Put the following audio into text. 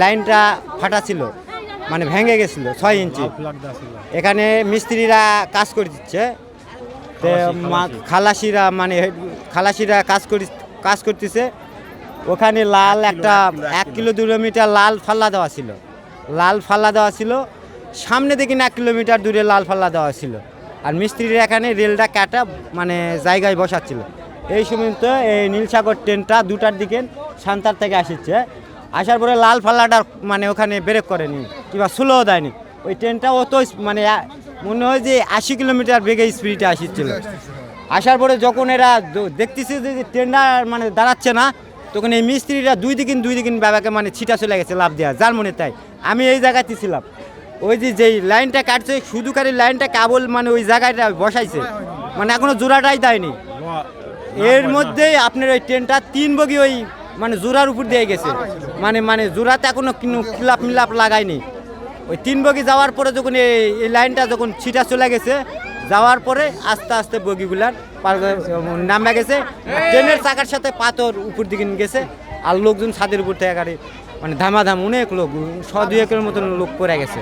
লাইনটা ফাটা ছিল, মানে ভেঙে গেছিল 6 ইঞ্চি। এখানে মিস্ত্রিরা কাজ করে দিচ্ছে, তো খালাসিরা কাজ করতেছে। ওখানে লাল একটা 1 কিলোমিটার লাল ফাল্লা দেওয়া ছিল, সামনে দেখি না 1 কিলোমিটার দূরে লাল ফাল্লা দেওয়া ছিল। আর মিস্ত্রিরা এখানে রেলটা কাটা মানে জায়গায় বসাচ্ছিল। এই সময় তো এই নীলসাগর ট্রেনটা 2টার দিকে সান্তার থেকে আসছে। আসার পরে লাল ফাল্লাটা মানে ওখানে ব্রেক করেনি কিংবা স্লো দেয়নি। ওই ট্রেনটা তো মানে মনে হয় যে 80 কিলোমিটার বেগে স্পিডে আসছিল। আসার পরে যখন এরা দেখতেছে যে ট্রেনটা মানে দাঁড়াচ্ছে না, তখন এই মিস্ত্রিরা দুই দিকিন বাবাকে মানে ছিটা চলে গেছে লাভ দেওয়া, যার মনে তাই। আমি এই জায়গাতে ছিলাম, ওই যেই লাইনটা কাটছে শুধুকারী লাইনটা কেবল মানে ওই জায়গাটা বসাইছে, মানে এখনো জোড়াটাই দেয়নি। এর মধ্যেই আপনার ওই ট্রেনটা 3 বগি ওই মানে জোড়ার উপর দিয়ে গেছে, মানে জোড়াতে এখনো কোনো মিলাপ লাগায়নি। ওই 3 বগি যাওয়ার পরে যখন এই লাইনটা যখন ছিটা চলে গেছে, যাওয়ার পরে আস্তে আস্তে বগিগুলার নামে গেছে। ট্রেনের চাকার সাথে পাথর উপর দিকে গেছে, আর লোকজন ছাদের উপর থেকে মানে ধামাধাম অনেক লোক 100-200 মতন লোক পড়ে গেছে।